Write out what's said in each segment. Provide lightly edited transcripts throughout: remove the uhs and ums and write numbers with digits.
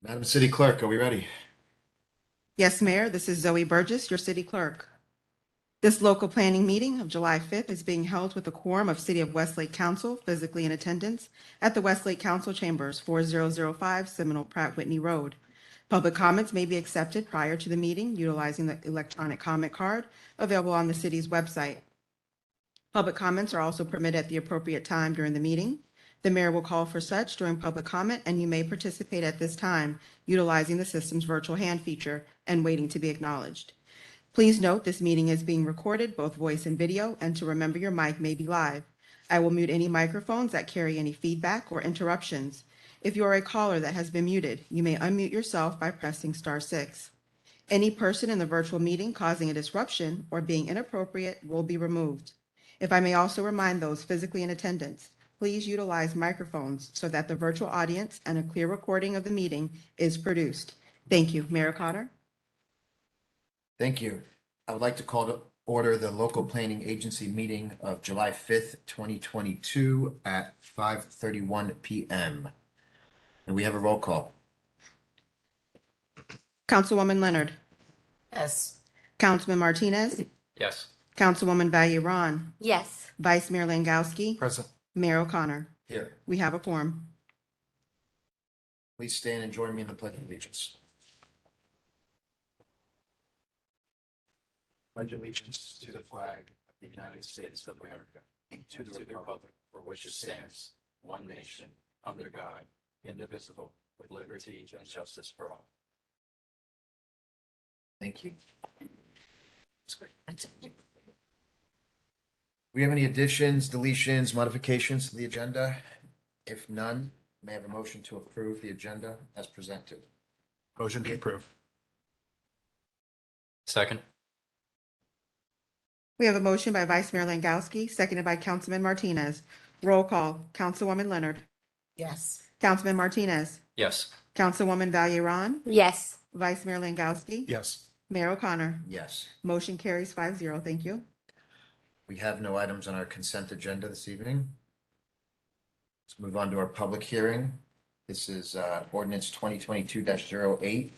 Madam City Clerk, are we ready? Yes, Mayor, this is Zoe Burgess, your city clerk. This local planning meeting of July 5th is being held with a quorum of City of Westlake Council physically in attendance at the Westlake Council Chambers, 4005 Seminole Pratt Whitney Road. Public comments may be accepted prior to the meeting utilizing the electronic comment card available on the city's website. Public comments are also permitted at the appropriate time during the meeting. The mayor will call for such during public comment, and you may participate at this time utilizing the system's virtual hand feature and waiting to be acknowledged. Please note this meeting is being recorded, both voice and video, and to remember your mic may be live. I will mute any microphones that carry any feedback or interruptions. If you are a caller that has been muted, you may unmute yourself by pressing *6. Any person in the virtual meeting causing a disruption or being inappropriate will be removed. If I may also remind those physically in attendance, please utilize microphones so that the virtual audience and a clear recording of the meeting is produced. Thank you. Mayor Connor? Thank you. I would like to call to order the local planning agency meeting of July 5th, 2022 at 5:31 p.m. And we have a roll call. Councilwoman Leonard? Yes. Councilman Martinez? Yes. Councilwoman Valier-Ron? Yes. Vice Mayor Langowski? Present. Mayor O'Connor? Here, We have a quorum. please stand and join me in the Pledge of Allegiance. Pledge allegiance to the flag of the United States of America, and to the republic for which it stands, one nation, under God, indivisible, with liberty and justice for all. Thank you. We have any additions, deletions, modifications to the agenda? If none, may I have a motion to approve the agenda as presented? Motion to approve. Second. We have a motion by Vice Mayor Langowski, seconded by Councilman Martinez. Roll call. Councilwoman Leonard? Yes. Councilman Martinez? Yes. Councilwoman Valier-Ron? Yes. Vice Mayor Langowski? Yes. Mayor O'Connor? Yes. Motion carries 5-0. Thank you. We have no items on our consent agenda this evening. Let's move on to our public hearing. This is ordinance 2022-08,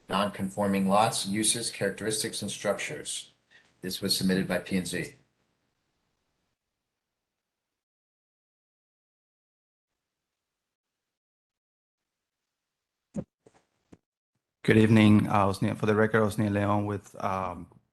non-conforming lots, uses, characteristics, and structures. This was submitted by P&Z. Good evening. For the record, Osni Leon with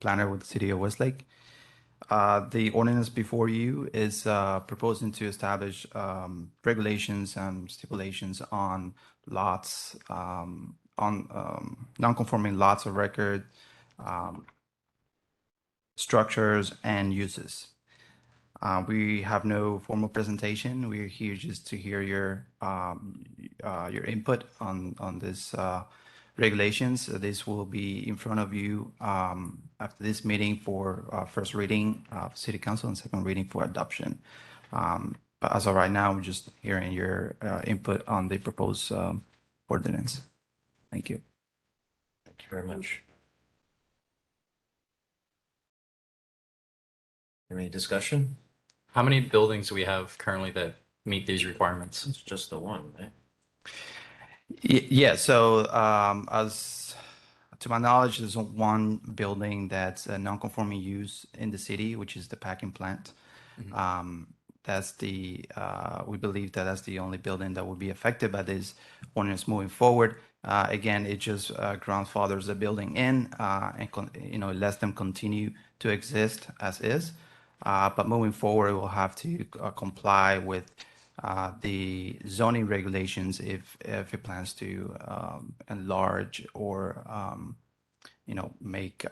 planner with the City of Westlake. The ordinance before you is proposing to establish regulations and stipulations on lots, on non-conforming lots of record, structures, and uses. We have no formal presentation. We're here just to hear your input on this regulations. This will be in front of you after this meeting for first reading of City Council and second reading for adoption. But as of right now, we're just hearing your input on the proposed ordinance. Thank you. Thank you very much. Any discussion? How many buildings do we have currently that meet these requirements? It's just the one, right? Yeah, so as to my knowledge, there's one building that's a non-conforming use in the city, which is the packing plant. That's we believe that that's the only building that will be affected by this ordinance moving forward. Again, it just grandfathers the building in and lets them continue to exist as is. But moving forward, we'll have to comply with the zoning regulations if it plans to enlarge or make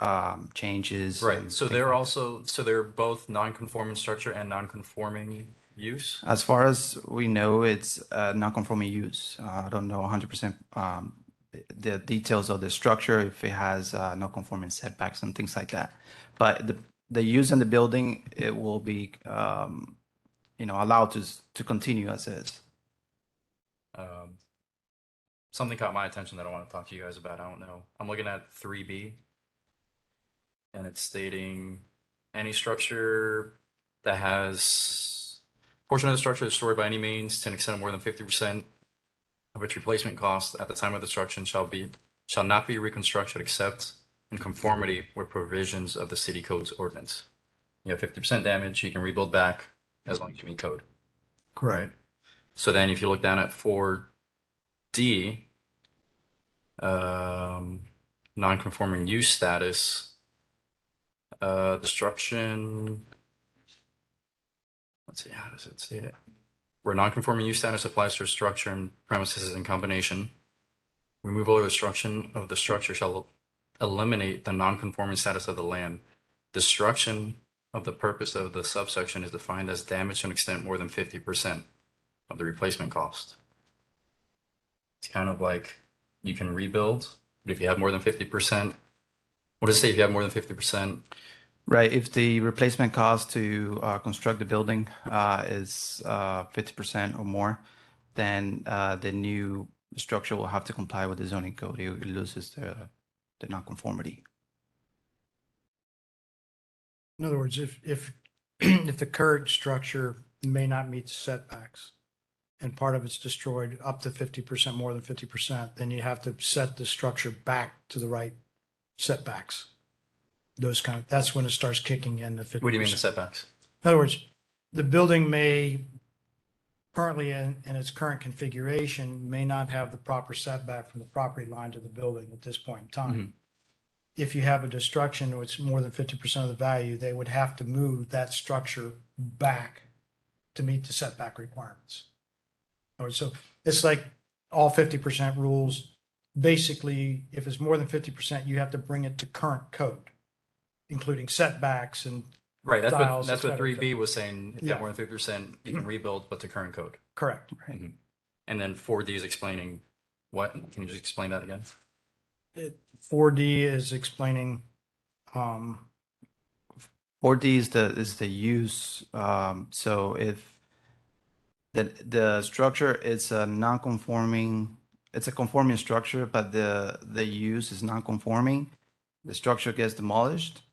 changes. Right. So they're both non-conforming structure and non-conforming use. As far as we know, it's non-conforming use. I don't know 100% the details of the structure, if it has non-conforming setbacks and things like that. But the use in the building, it will be allowed to continue as is. Something caught my attention that I want to talk to you guys about. I don't know. I'm looking at 3B, and it's stating any structure that has portion of the structure destroyed by any means to an extent of more than 50% of its replacement cost at the time of destruction shall not be reconstructed except in conformity with provisions of the city code's ordinance. You have 50% damage, you can rebuild back as long as you meet code. Correct. So then if you look down at 4D, non-conforming use status, destruction. Let's see, how does it say it? Where non-conforming use status applies to a structure and premises in combination, removal or destruction of the structure shall eliminate the non-conforming status of the land. Destruction of the purpose of the subsection is defined as damage to an extent more than 50% of the replacement cost. It's kind of like you can rebuild, but if you have more than 50%, what does it say if you have more than 50%? Right. If the replacement cost to construct the building is 50% or more, then the new structure will have to comply with the zoning code. It loses the nonconformity. In other words, if if the current structure may not meet setbacks and part of it's destroyed up to 50%, more than 50%, then you have to set the structure back to the right setbacks. Those kind of, that's when it starts kicking in the 50%. What do you mean the setbacks? In other words, the building may currently in its current configuration may not have the proper setback from the property line to the building at this point in time. If you have a destruction which is more than 50% of the value, they would have to move that structure back to meet the setback requirements. Or so it's like all 50% rules. Basically, if it's more than 50%, you have to bring it to current code, including setbacks and Right, that's styles, what et cetera, et 3B was saying. If you have more than 50%, you can rebuild, but to current code. correct. Right. And then 4D is explaining what? Can you just explain that again? 4D is explaining, 4D is the use. So if the structure is a non-conforming, it's a conforming structure, but the use is non-conforming, the structure gets demolished.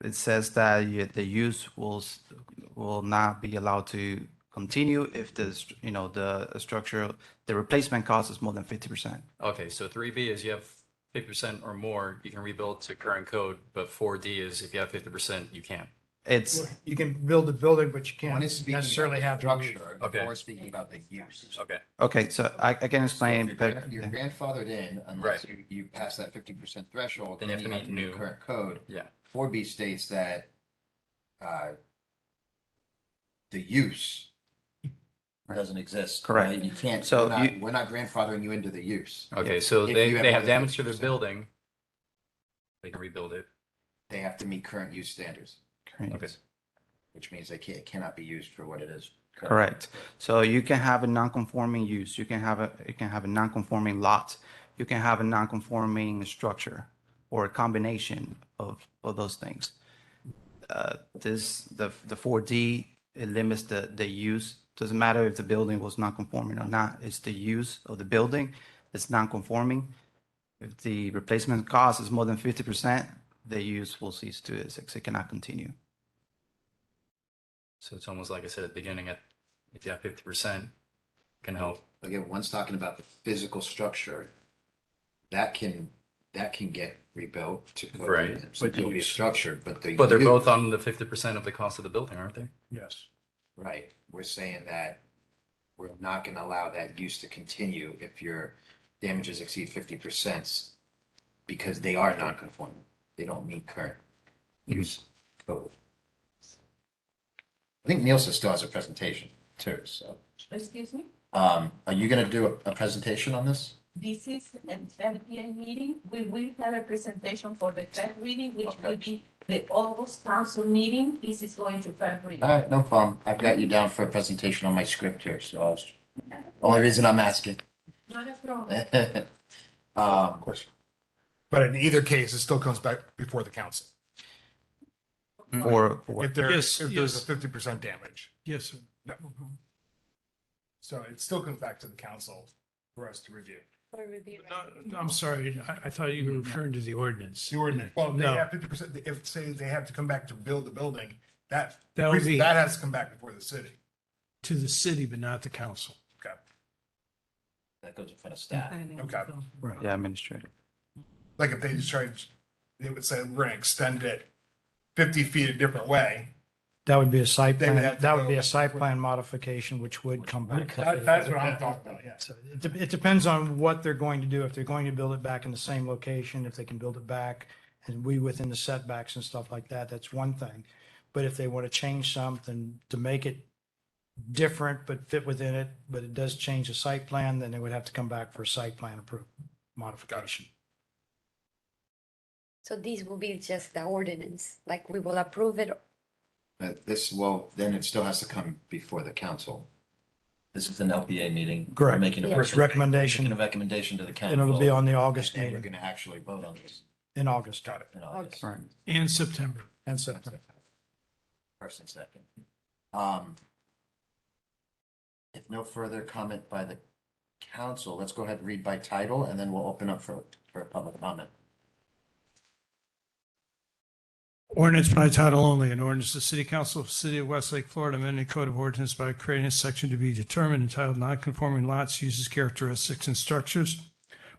It says that the use will not be allowed to continue if the structure, the replacement cost is more than 50%. Okay, so 3B is you have 50% or more, you can rebuild to current code, but 4D is if you have 50%, you can't. It's you can build a building, but you One can't is speaking necessarily about have the to use. structure, Okay. before speaking about the use. Okay. okay. So I can explain. So but- you're grandfathered in unless you pass that 50% threshold. Then you have to meet new. Current code. Yeah. 4B states that the use doesn't exist. Correct. right? You can't, So we're not grandfathering you into the use. Okay, so If they you have have more than damage to their 50%. building, they can rebuild it. They have to meet current use standards, Okay. which means it cannot be used for what it is. currently. Correct. So you can have a non-conforming use. You can have a non-conforming lot. You can have a non-conforming structure, or a combination of those things. The 4D, it limits the use. Doesn't matter if the building was non-conforming or not. It's the use of the building. It's non-conforming. If the replacement cost is more than 50%, the use will cease to exist. It cannot continue. So it's almost like I said at the beginning, if you have 50%, can help. Again, one's talking about the physical structure. That can get rebuilt to code. Right. So it'll be a structure, but But they're use- both on the 50% of the cost of the building, aren't they? Yes. Right, we're saying that we're not gonna allow that use to continue if your damages exceed 50%. Because they are non-conforming, they don't meet current use code. I think Nielsen still has a presentation too, so, Excuse me? are you gonna do a presentation on this? This is a third hearing meeting. We will have a presentation for the third reading, which will be the August council meeting. This is going to third reading. All right, no problem, I've got you down for a presentation on my script here, so I was, only reason I'm asking. Not a problem. Question. But in either case, it still comes back before the council. For If there's a 50% damage. Yes, sir. So it still comes back to the council for us to review. No, I'm sorry, I thought you were referring to the ordinance. The ordinance, well, they No. have 50%, if say they have to come back to build the building, that That would be has to come back before the city. to the city, but not the council. Okay. That goes in front of staff. Okay. Right. Yeah, administrative. Like if they just charge, they would say, we're gonna extend it 50 feet a different way. That would be a site They would plan, have to that would go- be a site plan modification, which would come back. That's what I'm talking about, yeah. So it depends on what they're going to do. If they're going to build it back in the same location, if they can build it back and we within the setbacks and stuff like that, that's one thing. But if they want to change something to make it different but fit within it, but it does change the site plan, then they would have to come back for a site plan approval modification. So this will be just the ordinance, like we will approve it. Well, then it still has to come before the council. This is an LPA meeting. We're Correct. making a Yeah. First making a recommendation, recommendation to the council. and it'll be on the August And we're meeting, gonna actually vote on this in August. Got it. in August. Right. In September. And September. First and second. If no further comment by the council, let's go ahead and read by title, and then we'll open up for a public comment. Ordinance by title only, an ordinance to the City Council of the City of Westlake, Florida, amending Code of Ordinance by creating a section to be determined entitled Non-Conforming Lots, Uses, Characteristics, and Structures,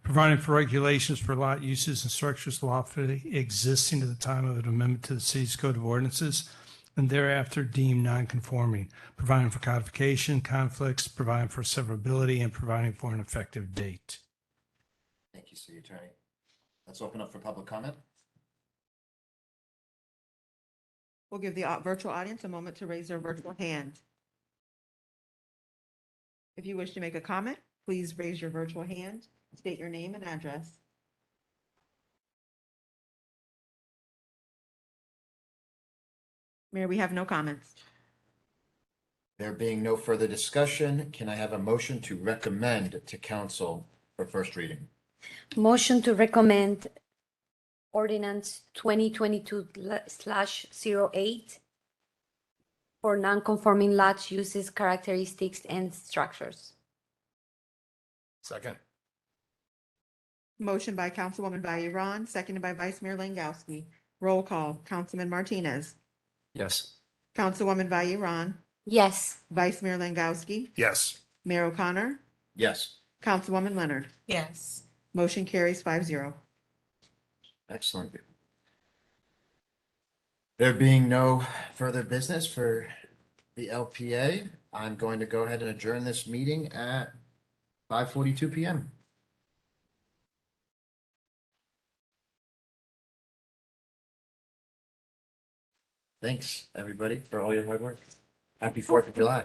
providing for regulations for lot uses and structures lawfully existing at the time of an amendment to the city's Code of Ordinances, and thereafter deemed non-conforming, providing for codification, conflicts, providing for severability, and providing for an effective date. Thank you, City Attorney. Let's open up for public comment. We'll give the virtual audience a moment to raise their virtual hand. If you wish to make a comment, please raise your virtual hand, state your name and address. Mayor, we have no comments. There being no further discussion, can I have a motion to recommend to council for first reading? Motion to recommend ordinance 2022/08 for non-conforming lots, uses, characteristics, and structures. Second. Motion by Councilwoman Bayron, seconded by Vice Mayor Langowski. Roll call, Councilman Martinez, Yes. Councilwoman Bayron, Yes. Vice Mayor Langowski, Yes. Mayor O'Connor, Yes. Councilwoman Leonard. Yes. Motion carries 5-0. Excellent. There being no further business for the LPA, I'm going to go ahead and adjourn this meeting at 5:42 PM. Thanks, everybody, for all your hard work. Happy 4th of July.